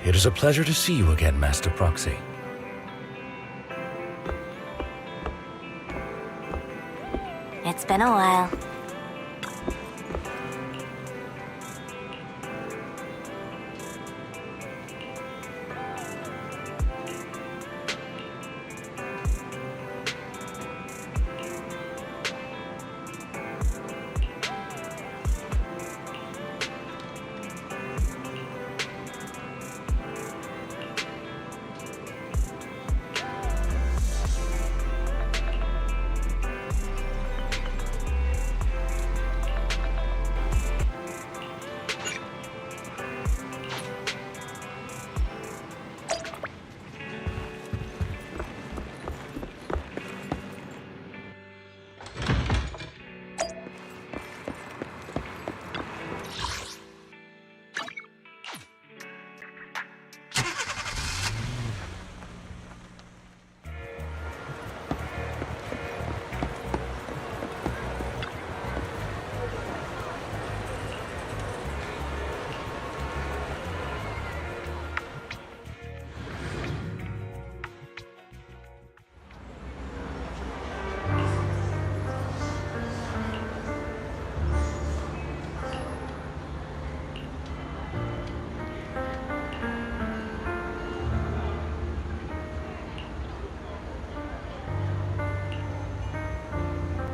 It is a pleasure to see you again, Master Proxy. It's been a while.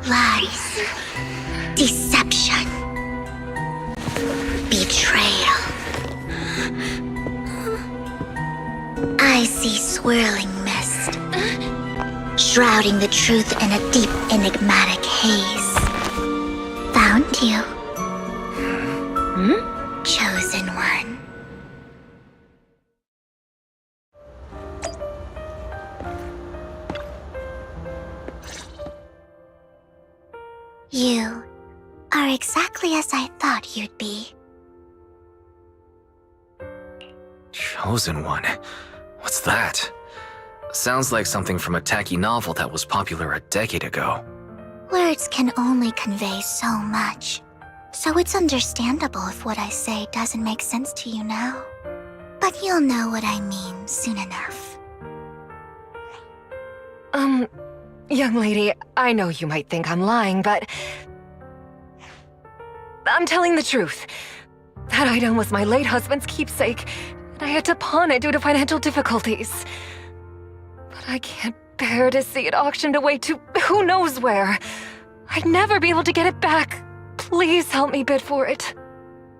Lies, deception, betrayal. I see swirling mist, shrouding the truth in a deep, enigmatic haze. Found you. Chosen one. You are exactly as I thought you'd be. Chosen one? What's that? Sounds like something from a tacky novel that was popular a decade ago. Words can only convey so much, so it's understandable if what I say doesn't make sense to you now. But you'll know what I mean soon enough. Young lady, I know you might think I'm lying, but I'm telling the truth. That item was my late husband's keepsake, and I had to pawn it due to financial difficulties. But I can't bear to see it auctioned away to who knows where. I'd never be able to get it back. Please help me bid for it.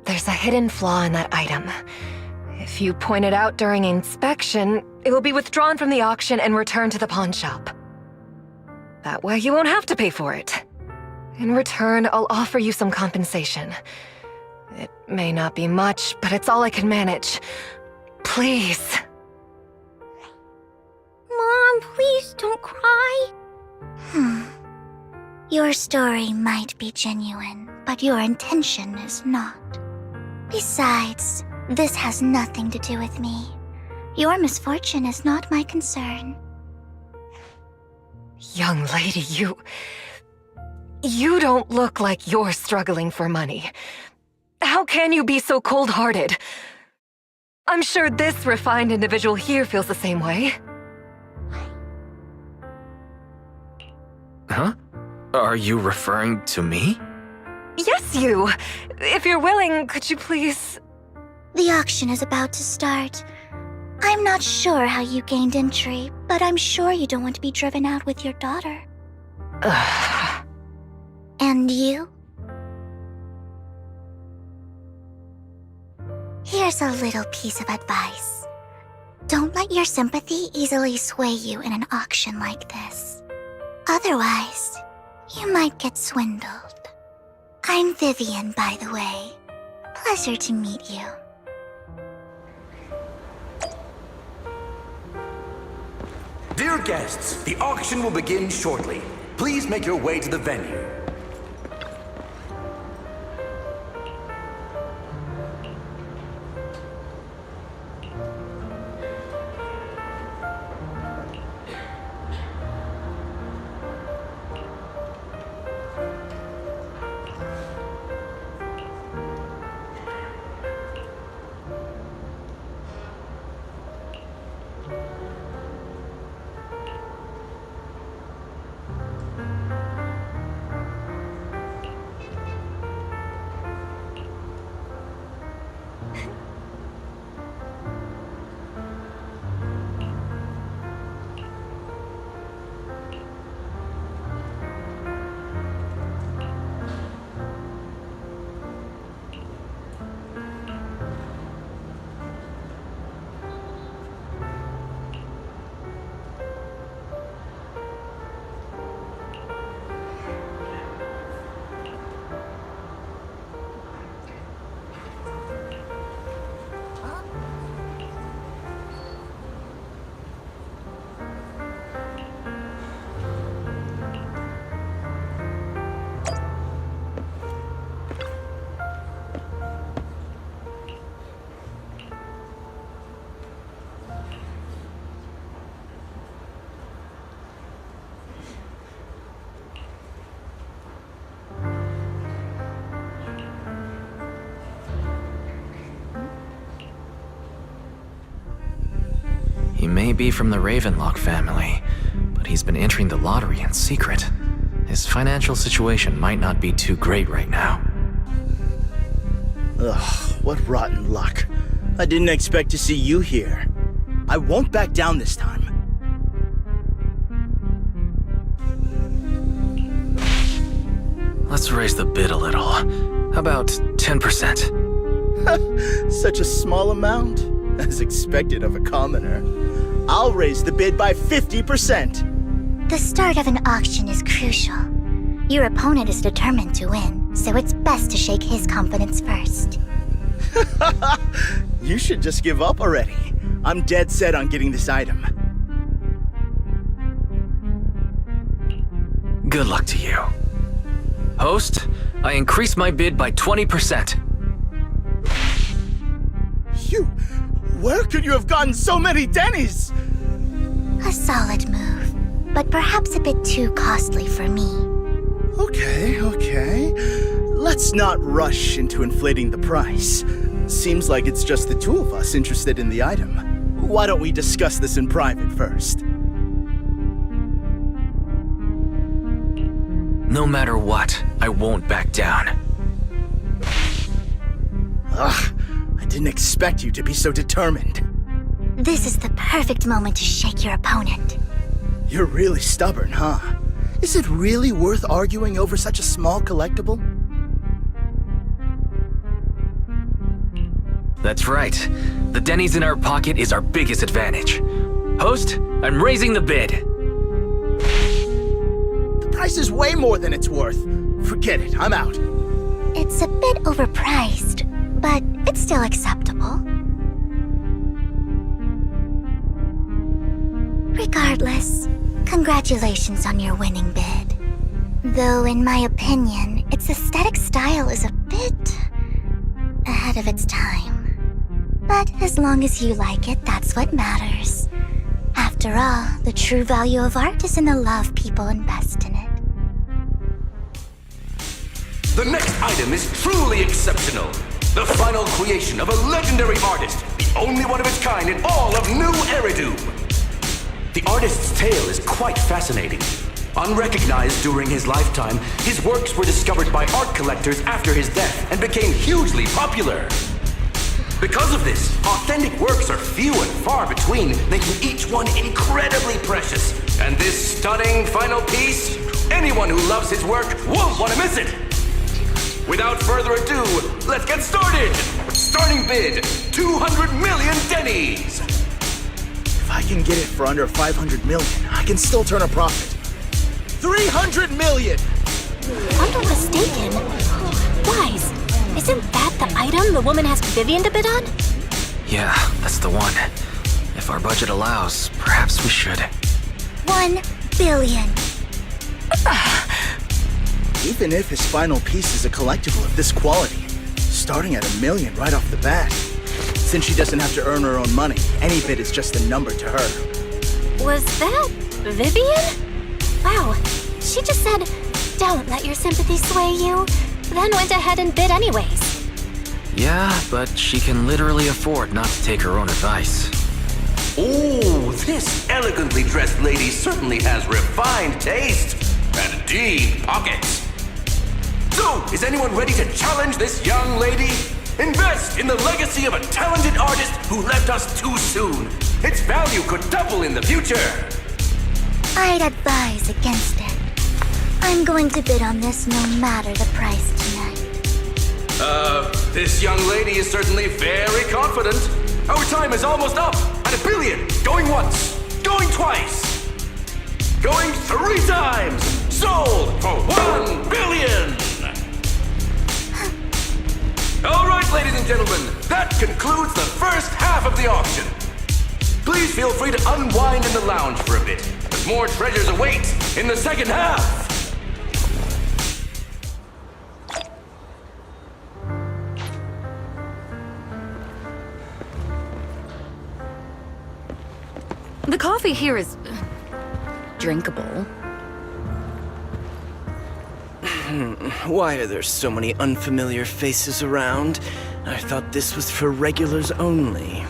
There's a hidden flaw in that item. If you point it out during inspection, it will be withdrawn from the auction and returned to the pawn shop. That way you won't have to pay for it. In return, I'll offer you some compensation. It may not be much, but it's all I can manage. Please. Mom, please don't cry. Your story might be genuine, but your intention is not. Besides, this has nothing to do with me. Your misfortune is not my concern. Young lady, you don't look like you're struggling for money. How can you be so cold-hearted? I'm sure this refined individual here feels the same way. Huh? Are you referring to me? Yes, you! If you're willing, could you please... The auction is about to start. I'm not sure how you gained entry, but I'm sure you don't want to be driven out with your daughter. And you? Here's a little piece of advice. Don't let your sympathy easily sway you in an auction like this. Otherwise, you might get swindled. I'm Vivian, by the way. Pleasure to meet you. Dear guests, the auction will begin shortly. Please make your way to the venue. may be from the Ravenlock family, but he's been entering the lottery in secret. His financial situation might not be too great right now. Ugh, what rotten luck. I didn't expect to see you here. I won't back down this time. Let's raise the bid a little. How about 10%? Such a small amount, as expected of a commoner. I'll raise the bid by 50%. The start of an auction is crucial. Your opponent is determined to win, so it's best to shake his confidence first. You should just give up already. I'm dead set on getting this item. Good luck to you. Host, I increase my bid by 20%. Where could you have gotten so many Denny's? A solid move, but perhaps a bit too costly for me. Okay. Let's not rush into inflating the price. Seems like it's just the two of us interested in the item. Why don't we discuss this in private first? No matter what, I won't back down. Ugh, I didn't expect you to be so determined. This is the perfect moment to shake your opponent. You're really stubborn, huh? Is it really worth arguing over such a small collectible? That's right. The Denny's in our pocket is our biggest advantage. Host, I'm raising the bid. The price is way more than it's worth. Forget it, I'm out. It's a bit overpriced, but it's still acceptable. Regardless, congratulations on your winning bid. Though, in my opinion, its aesthetic style is a bit ahead of its time. But as long as you like it, that's what matters. After all, the true value of art is in the love people invest in it. The next item is truly exceptional. The final creation of a legendary artist, the only one of its kind in all of New Eridu. The artist's tale is quite fascinating. Unrecognized during his lifetime, his works were discovered by art collectors after his death and became hugely popular. Because of this, authentic works are few and far between, making each one incredibly precious. And this stunning final piece, anyone who loves his work won't want to miss it. Without further ado, let's get started! Starting bid, 200 million Denny's! If I can get it for under 500 million, I can still turn a profit. 300 million! If I'm not mistaken, Wise, isn't that the item the woman asked Vivian to bid on? Yeah, that's the one. If our budget allows, perhaps we should. 1 billion. Even if his final piece is a collectible of this quality, starting at $1 million right off the bat. Since she doesn't have to earn her own money, any bid is just a number to her. Was that Vivian? Wow, she just said, "Don't let your sympathy sway you," then went ahead and bid anyways. Yeah, but she can literally afford not to take her own advice. Ooh, this elegantly dressed lady certainly has refined taste and deep pockets. So, is anyone ready to challenge this young lady? Invest in the legacy of a talented artist who left us too soon. Its value could double in the future. I'd advise against it. I'm going to bid on this no matter the price tonight. This young lady is certainly very confident. Our time is almost up at $1 billion. Going once, going twice, going 3 times. Sold for $1 billion. All right, ladies and gentlemen, that concludes the first half of the auction. Please feel free to unwind in the lounge for a bit, as more treasures await in the second half. The coffee here is drinkable. Why are there so many unfamiliar faces around? I thought this was for regulars only.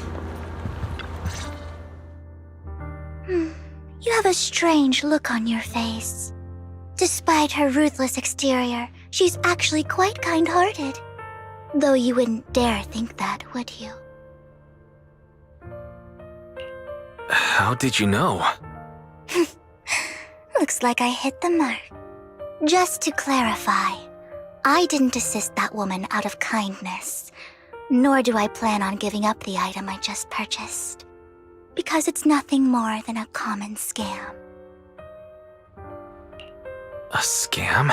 a strange look on your face. Despite her ruthless exterior, she's actually quite kind-hearted. Though you wouldn't dare think that, would you? How did you know? Looks like I hit the mark. Just to clarify, I didn't assist that woman out of kindness, nor do I plan on giving up the item I just purchased, because it's nothing more than a common scam. A scam?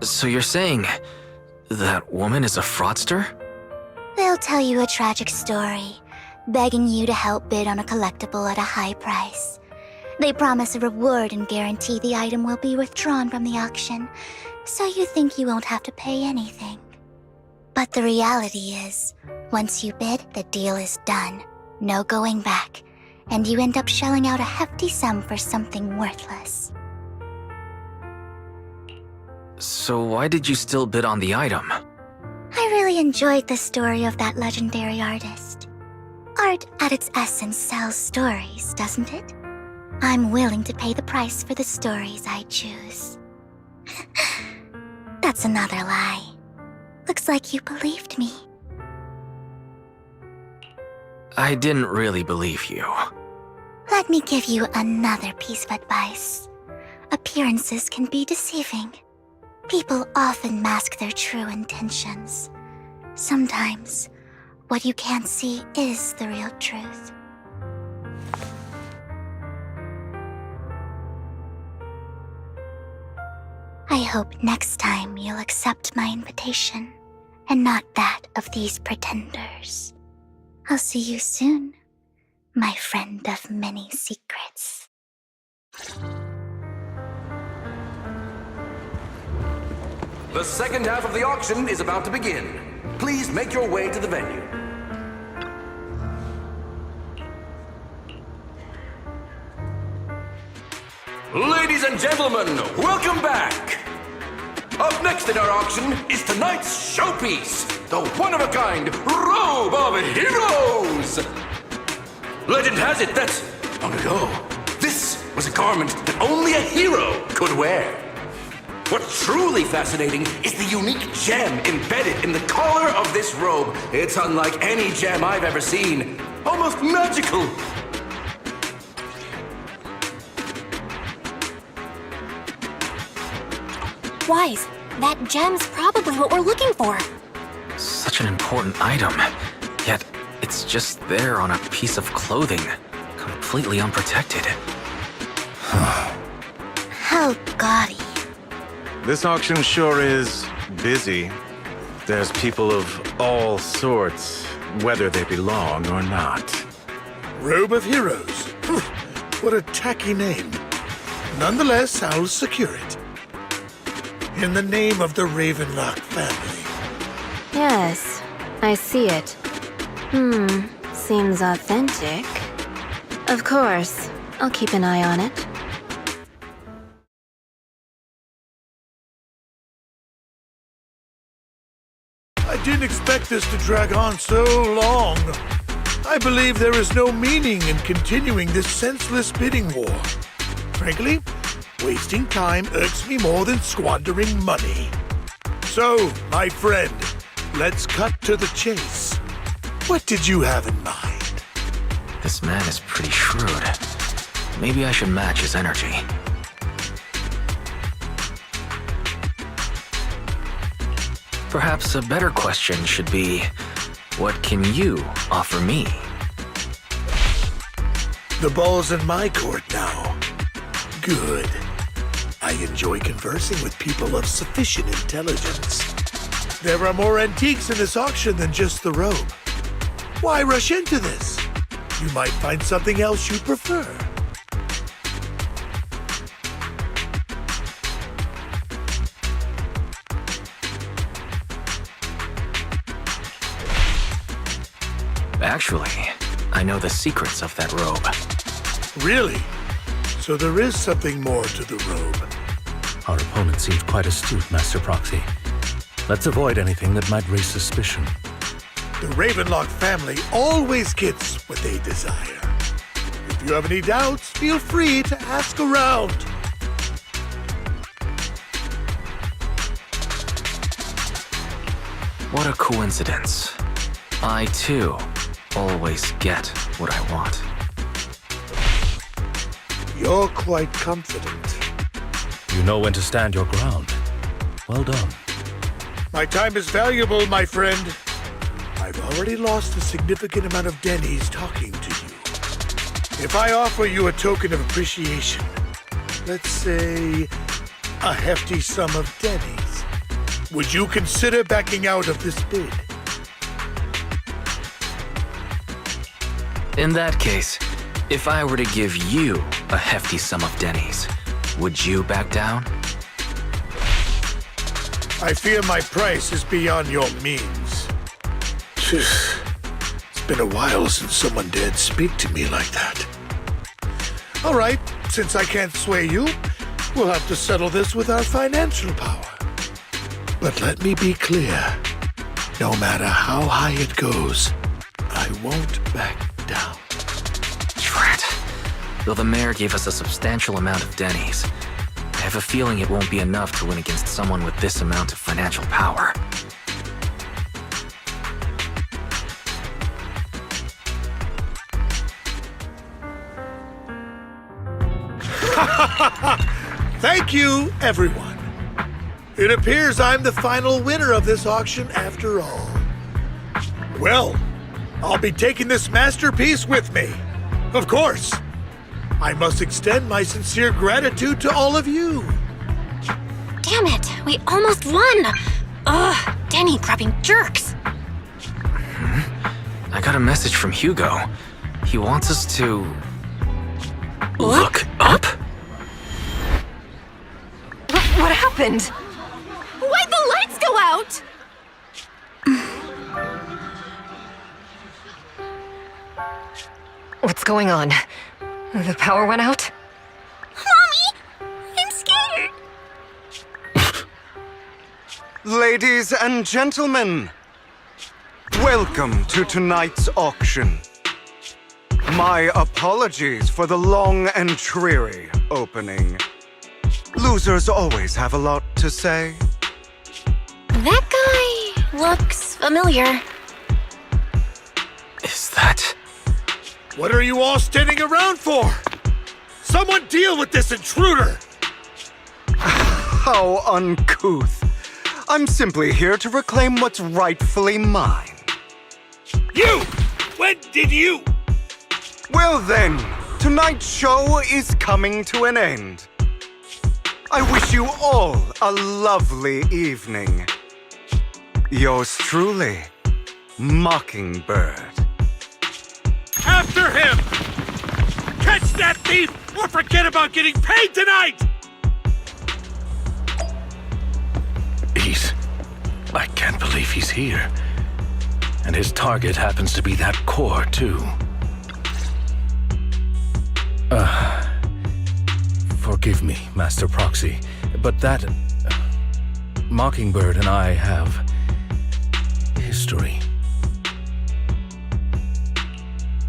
So you're saying that woman is a fraudster? They'll tell you a tragic story, begging you to help bid on a collectible at a high price. They promise a reward and guarantee the item will be withdrawn from the auction, so you think you won't have to pay anything. But the reality is, once you bid, the deal is done. No going back, and you end up shelling out a hefty sum for something worthless. So why did you still bid on the item? I really enjoyed the story of that legendary artist. Art at its essence sells stories, doesn't it? I'm willing to pay the price for the stories I choose. That's another lie. Looks like you believed me. I didn't really believe you. Let me give you another piece of advice. Appearances can be deceiving. People often mask their true intentions. Sometimes, what you can't see is the real truth. I hope next time you'll accept my invitation, and not that of these pretenders. I'll see you soon, my friend of many secrets. The second half of the auction is about to begin. Please make your way to the venue. Ladies and gentlemen, welcome back! Up next in our auction is tonight's showpiece, the one-of-a-kind Robe of Heroes! Legend has it that, long ago, this was a garment that only a hero could wear. What's truly fascinating is the unique gem embedded in the collar of this robe. It's unlike any gem I've ever seen. Almost magical. Wise, that gem's probably what we're looking for. Such an important item, yet it's just there on a piece of clothing, completely unprotected. How gaudy. This auction sure is busy. There's people of all sorts, whether they belong or not. Robe of Heroes. What a tacky name. Nonetheless, I'll secure it. In the name of the Ravenlock family. Yes, I see it. Seems authentic. Of course, I'll keep an eye on it. I didn't expect this to drag on so long. I believe there is no meaning in continuing this senseless bidding war. Frankly, wasting time irks me more than squandering money. So, my friend, let's cut to the chase. What did you have in mind? This man is pretty shrewd. Maybe I should match his energy. Perhaps a better question should be, what can you offer me? The ball's in my court now. Good. I enjoy conversing with people of sufficient intelligence. There are more antiques in this auction than just the robe. Why rush into this? You might find something else you prefer. Actually, I know the secrets of that robe. Really? So there is something more to the robe. Our opponent seems quite astute, Master Proxy. Let's avoid anything that might raise suspicion. The Ravenlock family always gets what they desire. If you have any doubts, feel free to Ask around. What a coincidence. I, too, always get what I want. You're quite confident. You know when to stand your ground. Well done. My time is valuable, my friend. I've already lost a significant amount of dennies talking to you. If I offer you a token of appreciation, let's say a hefty sum of dennies, would you consider backing out of this bid? In that case, if I were to give you a hefty sum of dennies, would you back down? I fear my price is beyond your means. It's been a while since someone dared speak to me like that. All right, since I can't sway you, we'll have to settle this with our financial power. But let me be clear. No matter how high it goes, I won't back down. Drat. Though the mayor gave us a substantial amount of dennies, I have a feeling it won't be enough to win against someone with this amount of financial power. Thank you, everyone. It appears I'm the final winner of this auction after all. Well, I'll be taking this masterpiece with me. Of course. I must extend my sincere gratitude to all of you. Damn it, we almost won! Ugh, denny-grabbing jerks! I got a message from Hugo. He wants us to... look up? What happened? Why'd the lights go out? What's going on? The power went out? Mommy! I'm scared! Ladies and gentlemen, welcome to tonight's auction. My apologies for the long and dreary opening. Losers always have a lot to say. That guy looks familiar. Is that... What are you all standing around for? Someone deal with this intruder! How uncouth. I'm simply here to reclaim what's rightfully mine. You! When did you? Well then, tonight's show is coming to an end. I wish you all a lovely evening. Yours truly, Mockingbird. After him! Catch that thief or forget about getting paid tonight! I can't believe he's here. And his target happens to be that core, too. Forgive me, Master Proxy, but that... Mockingbird and I have... history.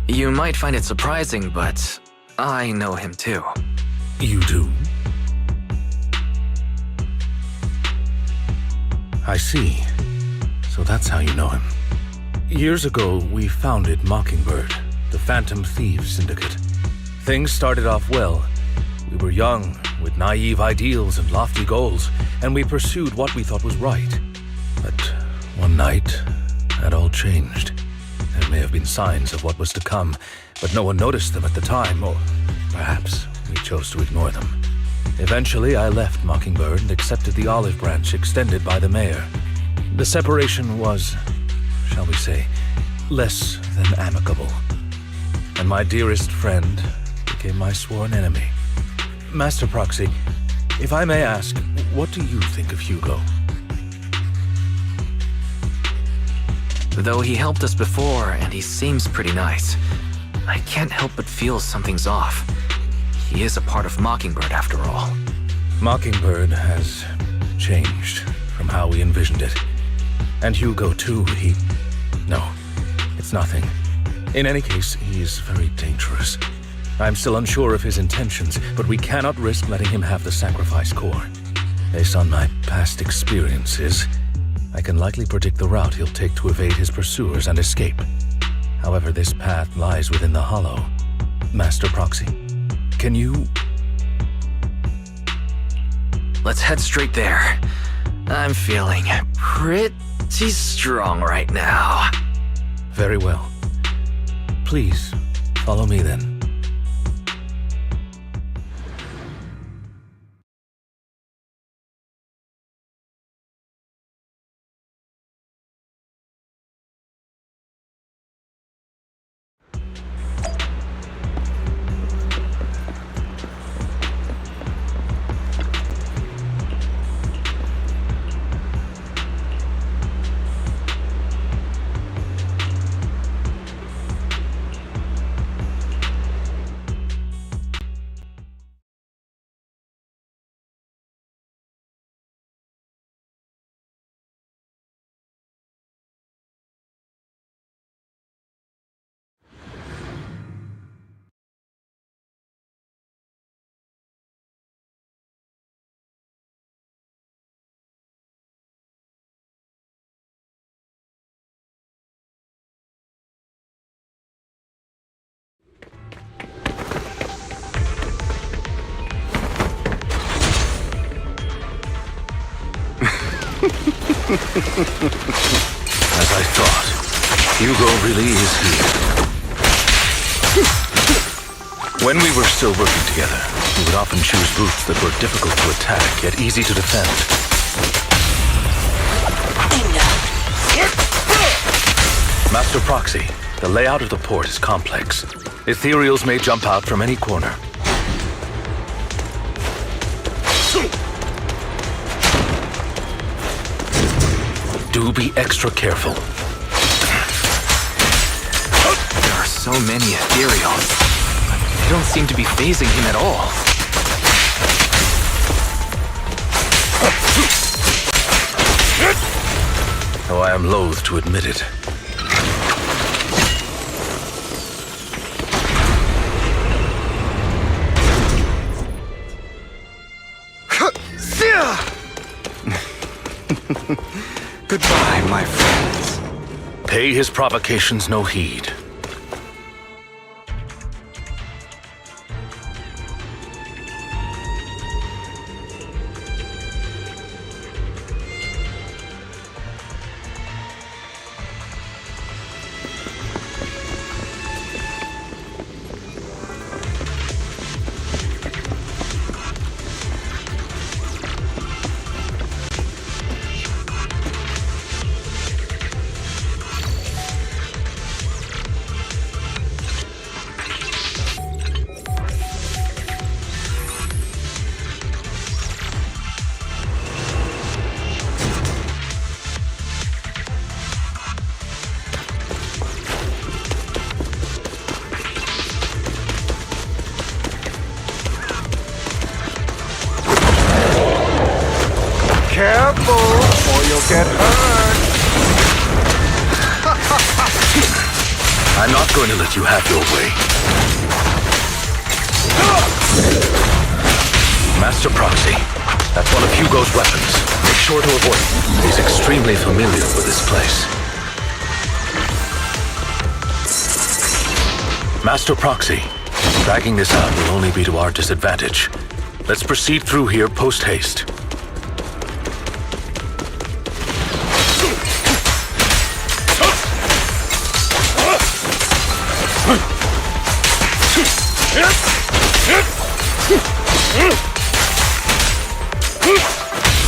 You might find it surprising, but I know him too. You do? I see. So that's how you know him. Years ago, we founded Mockingbird, the Phantom Thieves Syndicate. Things started off well. We were young, with naive ideals and lofty goals, and we pursued what we thought was right. But one night, that all changed. There may have been signs of what was to come, but no one noticed them at the time, or perhaps we chose to ignore them. Eventually, I left Mockingbird and accepted the olive branch extended by the mayor. The separation was, shall we say, less than amicable. And my dearest friend became my sworn enemy. Master Proxy, if I may ask, what do you think of Hugo? Though he helped us before, and he seems pretty nice, I can't help but feel something's off. He is a part of Mockingbird, after all. Mockingbird has changed from how we envisioned it. And Hugo, too, No, it's nothing. In any case, he is very dangerous. I'm still unsure of his intentions, but we cannot risk letting him have the sacrifice core. Based on my past experiences, I can likely predict the route he'll take to evade his pursuers and escape. However, this path lies within the Hollow. Master Proxy, can you... Let's head straight there. I'm feeling pretty strong right now. Very well. Please, follow me then. As I thought, Hugo really is here. When we were still working together, we would often choose routes that were difficult to attack, yet easy to defend. Master Proxy, the layout of the port is complex. Ethereals may jump out from any corner. Do be extra careful. There are so many Ethereals. They don't seem to be phasing him at all. Though I am loath to admit it. Goodbye, my friends. Pay his provocations no heed. Careful, or you'll get hurt. I'm not going to let you have your way. Master Proxy, that's one of Hugo's weapons. Make sure to avoid him. He's extremely familiar with this place. Master Proxy, dragging this out will only be to our disadvantage. Let's proceed through here post-haste.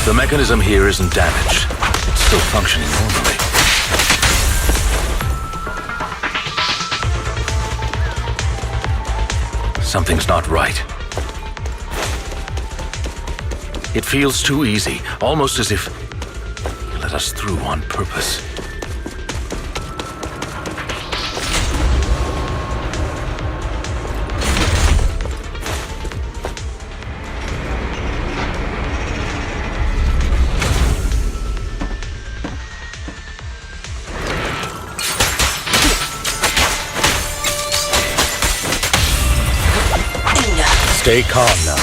The mechanism here isn't damaged. It's still functioning normally. Something's not right. It feels too easy, almost as if he let us through on purpose. Stay calm now.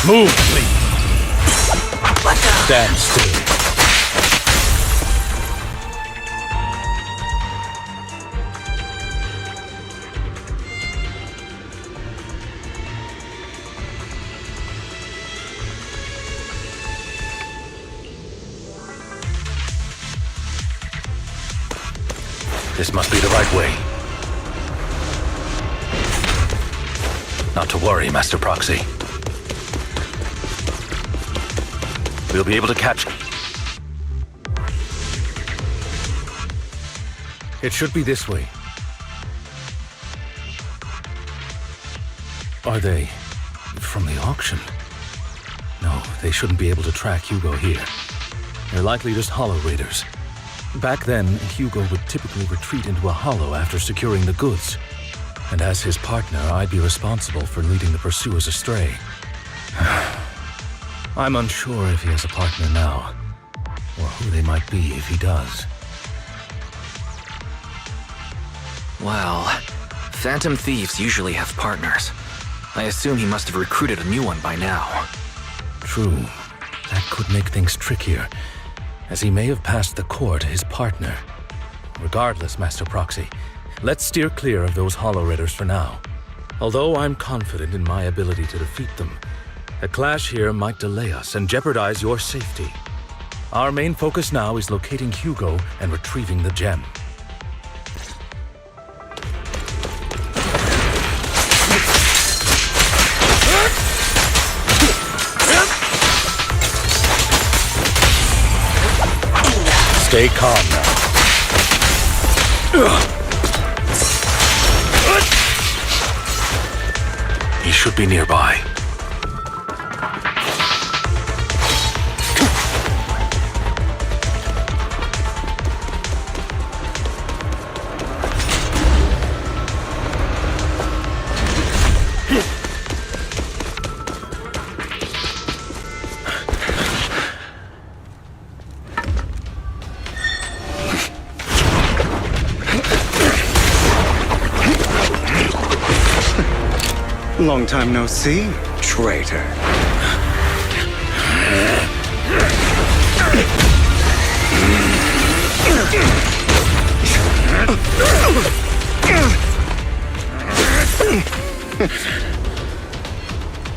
Move, please. Stand still. This must be the right way. Not to worry, Master Proxy. We'll be able to catch... It should be this way. Are they from the auction? No, they shouldn't be able to track Hugo here. They're likely just hollow raiders. Back then, Hugo would typically retreat into a hollow after securing the goods. And as his partner, I'd be responsible for leading the pursuers astray. I'm unsure if he has a partner now, or who they might be if he does. Well, Phantom Thieves usually have partners. I assume he must have recruited a new one by now. True. That could make things trickier, as he may have passed the core to his partner. Regardless, Master Proxy, let's steer clear of those hollow raiders for now. Although I'm confident in my ability to defeat them, a clash here might delay us and jeopardize your safety. Our main focus now is locating Hugo and retrieving the gem. Stay calm now. He should be nearby. Long time no see, traitor.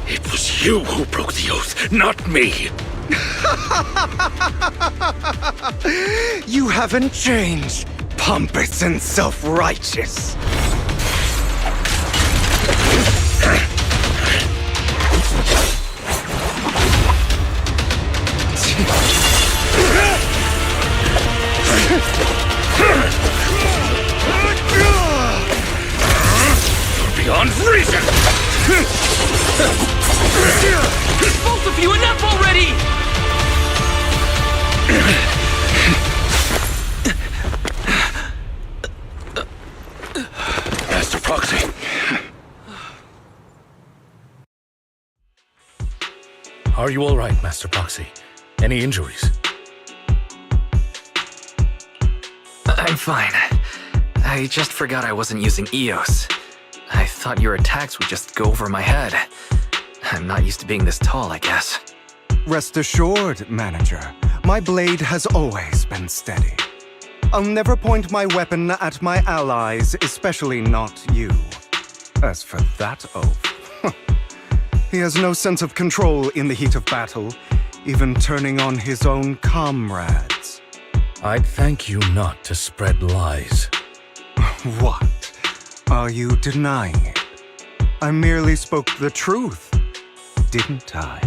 It was you who broke the oath, not me. You haven't changed, pompous and self-righteous. Beyond reason! Both of you, enough already! Master Proxy. Are you all right, Master Proxy? Any injuries? I'm fine. I just forgot I wasn't using EOS. I thought your attacks would just go over my head. I'm not used to being this tall, I guess. Rest assured, Manager, my blade has always been steady. I'll never point my weapon at my allies, especially not you. As for that oath, he has no sense of control in the heat of battle, even turning on his own comrades. I'd thank you not to spread lies. What? Are you denying it? I merely spoke the truth, didn't I?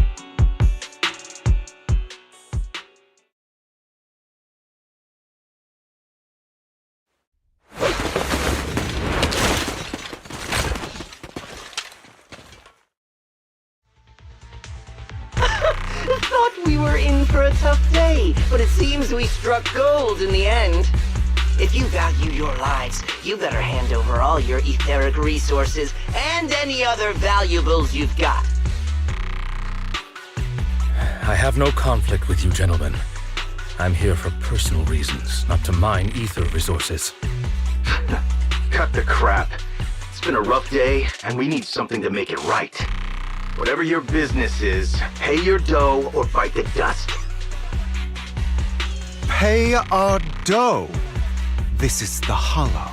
Thought we were in for a tough day, but it seems we struck gold in the end. If you value your lives, you better hand over all your etheric resources and any other valuables you've got. I have no conflict with you, gentlemen. I'm here for personal reasons, not to mine ether resources. cut the crap. It's been a rough day, and we need something to make it right. Whatever your business is, pay your dough or bite the dust. Pay our dough? This is the Hollow.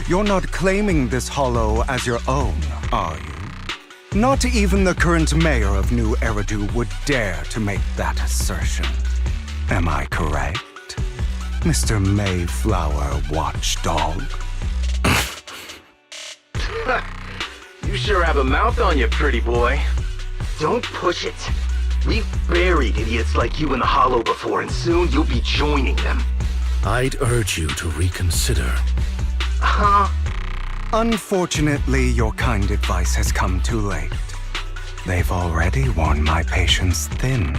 You're not claiming this Hollow as your own, are you? Not even the current mayor of New Eridu would dare to make that assertion. Am I correct, Mr. Mayflower Watchdog? You sure have a mouth on you, pretty boy. Don't push it. We've buried idiots like you in the Hollow before, and soon you'll be joining them. I'd urge you to reconsider. Huh? Unfortunately, your kind advice has come too late. They've already worn my patience thin.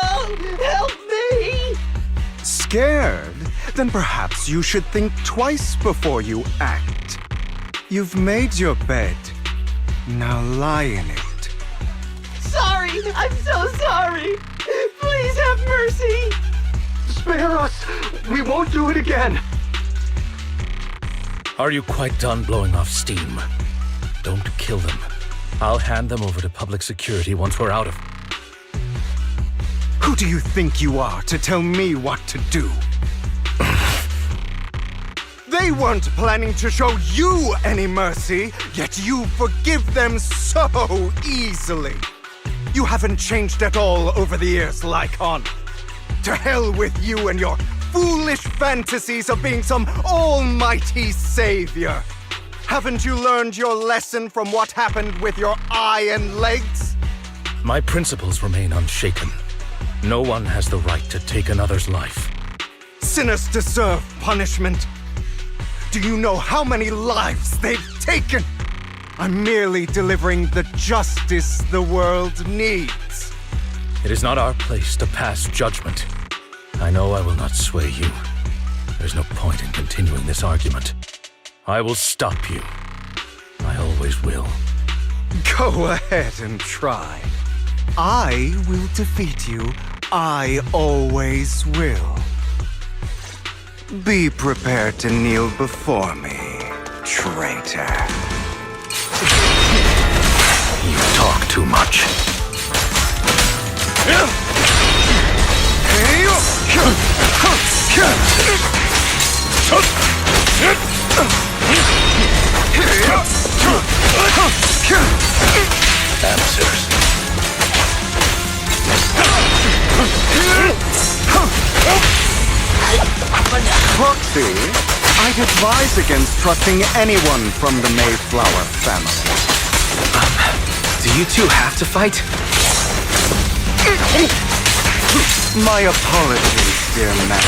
Oh, help me! Scared? Then perhaps you should think twice before you act. You've made your bed. Now lie in it. Sorry! I'm so sorry! Please have mercy! Spare us! We won't do it again! Are you quite done blowing off steam? Don't kill them. I'll hand them over to public security once we're out of... Who do you think you are to tell me what to do? They weren't planning to show you any mercy, yet you forgive them so easily. You haven't changed at all over the years, Lycon. To hell with you and your foolish fantasies of being some almighty savior. Haven't you learned your lesson from what happened with your eye and legs? My principles remain unshaken. No one has the right to take another's life. Sinners deserve punishment. Do you know how many lives they've taken? I'm merely delivering the justice the world needs. It is not our place to pass judgment. I know I will not sway you. There's no point in continuing this argument. I will stop you. I always will. Go ahead and try. I will defeat you. I always will. Be prepared to kneel before me, traitor. You talk too much. Answers. Proxy, I'd advise against trusting anyone from the Mayflower family. Do you two have to fight? My apologies, dear man.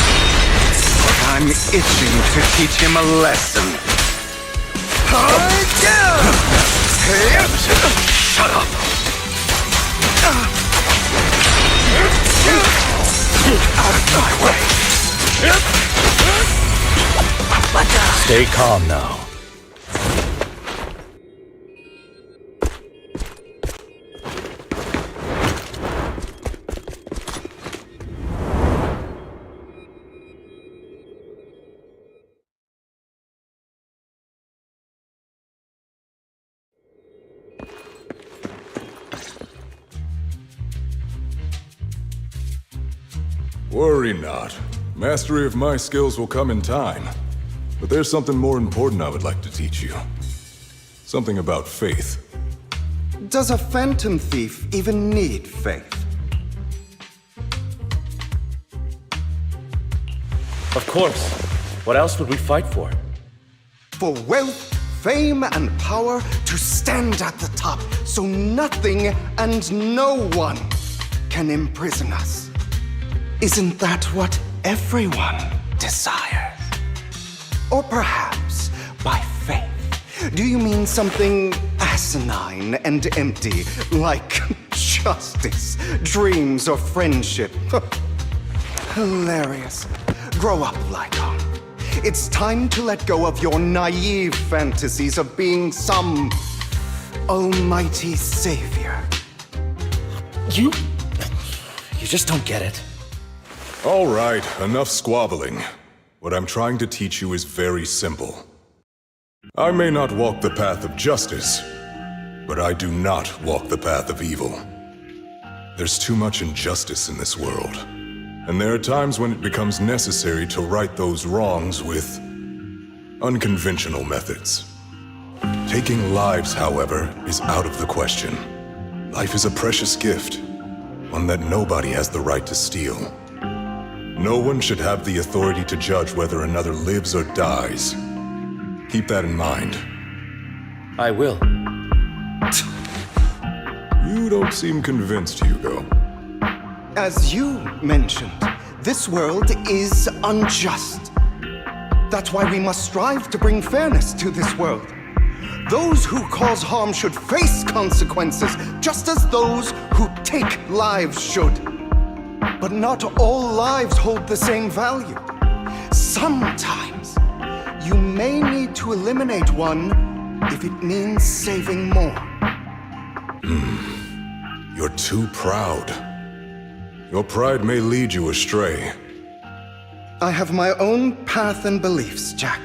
But I'm itching to teach him a lesson. Shut up! Out of my way! Stay calm now. Worry not. Mastery of my skills will come in time. But there's something more important I would like to teach you. Something about faith. Does a phantom thief even need faith? Of course. What else would we fight for? For wealth, fame, and power to stand at the top so nothing and no one can imprison us. Isn't that what everyone desires? Or perhaps, by faith, do you mean something asinine and empty, like justice, dreams, or friendship? Hilarious. Grow up, Lycon. It's time to let go of your naive fantasies of being some almighty savior. You just don't get it. All right, enough squabbling. What I'm trying to teach you is very simple. I may not walk the path of justice, but I do not walk the path of evil. There's too much injustice in this world, and there are times when it becomes necessary to right those wrongs with unconventional methods. Taking lives, however, is out of the question. Life is a precious gift, one that nobody has the right to steal. No one should have the authority to judge whether another lives or dies. Keep that in mind. I will. You don't seem convinced, Hugo. As you mentioned, this world is unjust. That's why we must strive to bring fairness to this world. Those who cause harm should face consequences, just as those who take lives should. But not all lives hold the same value. Sometimes, you may need to eliminate one if it means saving more. You're too proud. Your pride may lead you astray. I have my own path and beliefs, Jack.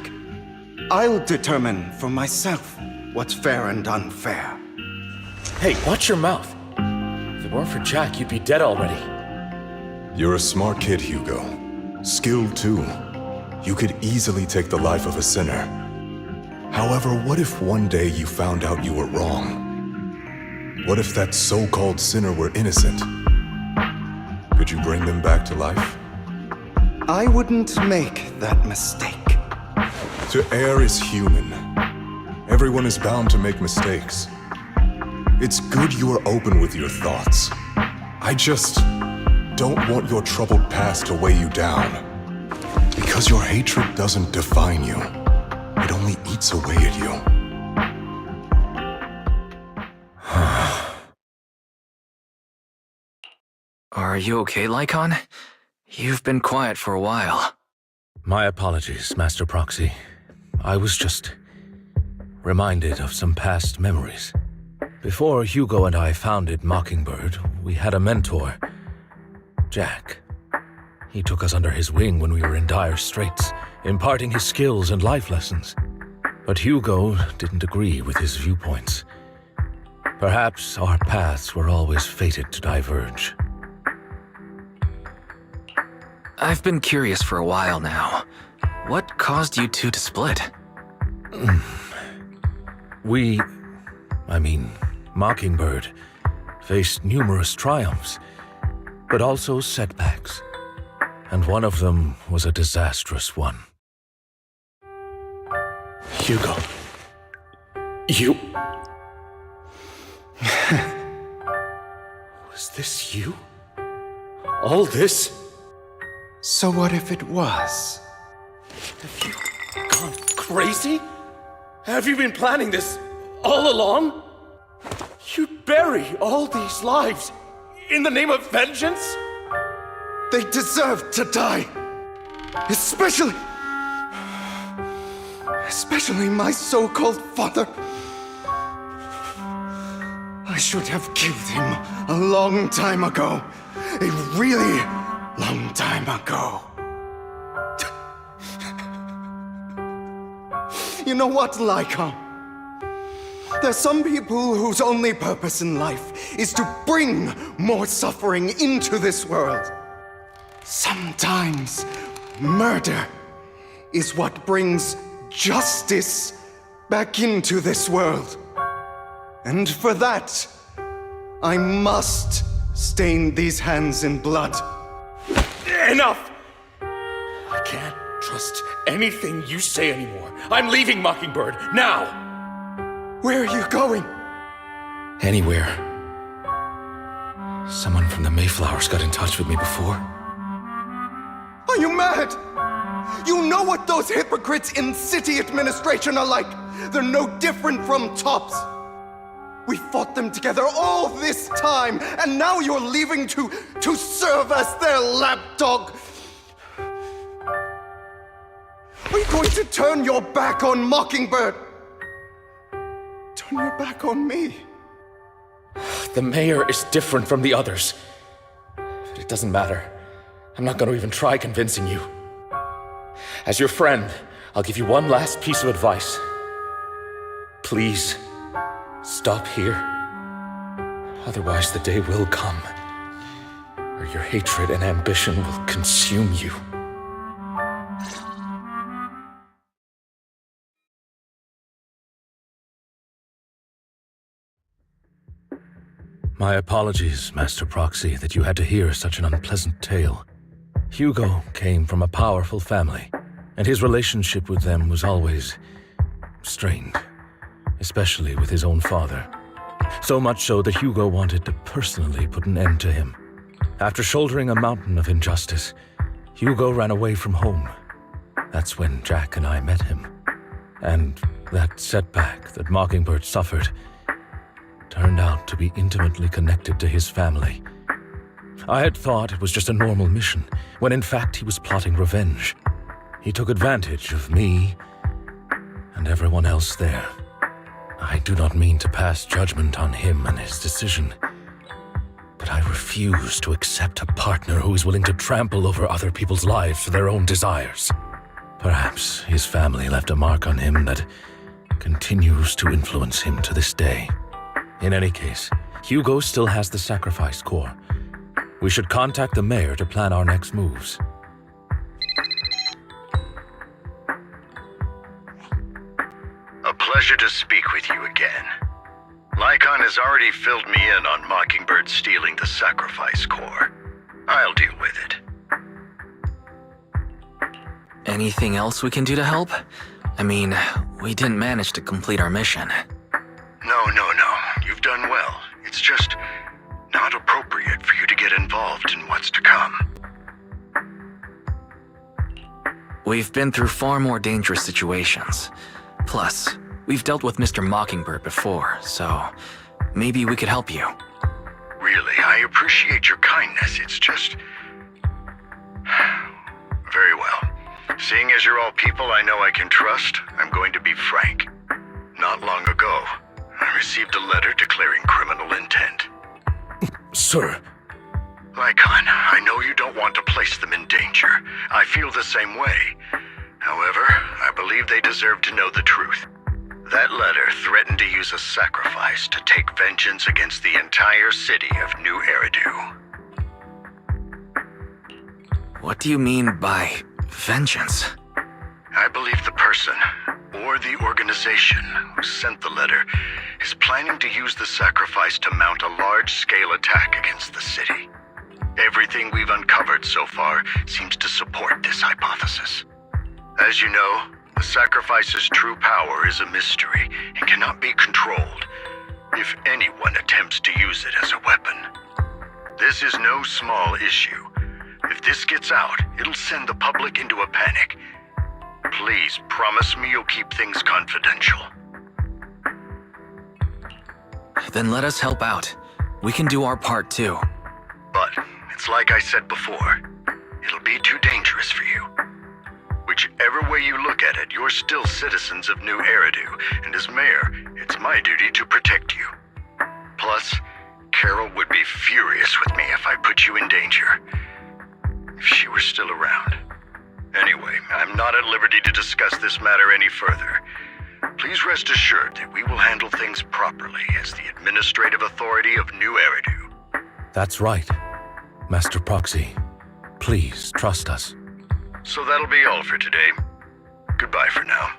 I'll determine for myself what's fair and unfair. Hey, watch your mouth. If it weren't for Jack, you'd be dead already. You're a smart kid, Hugo. Skilled too. You could easily take the life of a sinner. However, what if one day you found out you were wrong? What if that so-called sinner were innocent? Could you bring them back to life? I wouldn't make that mistake. To err is human. Everyone is bound to make mistakes. It's good you are open with your thoughts. I just don't want your troubled past to weigh you down. Because your hatred doesn't define you. It only eats away at you. Are you okay, Lycon? You've been quiet for a while. My apologies, Master Proxy. I was just reminded of some past memories. Before Hugo and I founded Mockingbird, we had a mentor, Jack. He took us under his wing when we were in dire straits, imparting his skills and life lessons. But Hugo didn't agree with his viewpoints. Perhaps our paths were always fated to diverge. I've been curious for a while now. What caused you two to split? Mockingbird, faced numerous triumphs, but also setbacks. And one of them was a disastrous one. Hugo. You... Was this you? All this? So what if it was? Have you gone crazy? Have you been planning this all along? You'd bury all these lives in the name of vengeance? They deserve to die. Especially my so-called father. I should have killed him a long time ago. A really long time ago. You know what, Lycon? There's some people whose only purpose in life is to bring more suffering into this world. Sometimes murder is what brings justice back into this world. And for that, I must stain these hands in blood. Enough! I can't trust anything you say anymore. I'm leaving Mockingbird, now! Where are you going? Anywhere. Someone from the Mayflowers got in touch with me before. Are you mad? You know what those hypocrites in city administration are like. They're no different from tops. We fought them together all this time, and now you're leaving to serve as their lapdog. Are you going to turn your back on Mockingbird? Turn your back on me? The mayor is different from the others. But it doesn't matter. I'm not going to even try convincing you. As your friend, I'll give you one last piece of advice. Please, stop here. Otherwise, the day will come where your hatred and ambition will consume you. My apologies, Master Proxy, that you had to hear such an unpleasant tale. Hugo came from a powerful family, and his relationship with them was always strained, especially with his own father. So much so that Hugo wanted to personally put an end to him. After shouldering a mountain of injustice, Hugo ran away from home. That's when Jack and I met him. And that setback that Mockingbird suffered turned out to be intimately connected to his family. I had thought it was just a normal mission, when in fact he was plotting revenge. He took advantage of me and everyone else there. I do not mean to pass judgment on him and his decision, but I refuse to accept a partner who is willing to trample over other people's lives for their own desires. Perhaps his family left a mark on him that continues to influence him to this day. In any case, Hugo still has the sacrifice core. We should contact the mayor to plan our next moves. A pleasure to speak with you again. Lycon has already filled me in on Mockingbird stealing the sacrifice core. I'll deal with it. Anything else we can do to help? I mean, we didn't manage to complete our mission. No. You've done well. It's just not appropriate for you to get involved in what's to come. We've been through far more dangerous situations. Plus, we've dealt with Mr. Mockingbird before, so maybe we could help you. Really, I appreciate your kindness. It's just... Very well. Seeing as you're all people I know I can trust, I'm going to be frank. Not long ago, I received a letter declaring criminal intent. Sir. Lycon, I know you don't want to place them in danger. I feel the same way. However, I believe they deserve to know the truth. That letter threatened to use a sacrifice to take vengeance against the entire city of New Eridu. What do you mean by vengeance? I believe the person, or the organization, who sent the letter is planning to use the sacrifice to mount a large-scale attack against the city. Everything we've uncovered so far seems to support this hypothesis. As you know, the sacrifice's true power is a mystery and cannot be controlled if anyone attempts to use it as a weapon. This is no small issue. If this gets out, it'll send the public into a panic. Please promise me you'll keep things confidential. Then let us help out. We can do our part too. But it's like I said before, it'll be too dangerous for you. Whichever way you look at it, you're still citizens of New Eridu, and as mayor, it's my duty to protect you. Plus, Carol would be furious with me if I put you in danger. If she were still around. Anyway, I'm not at liberty to discuss this matter any further. Please rest assured that we will handle things properly as the administrative authority of New Eridu. That's right, Master Proxy. Please trust us. So that'll be all for today. Goodbye for now.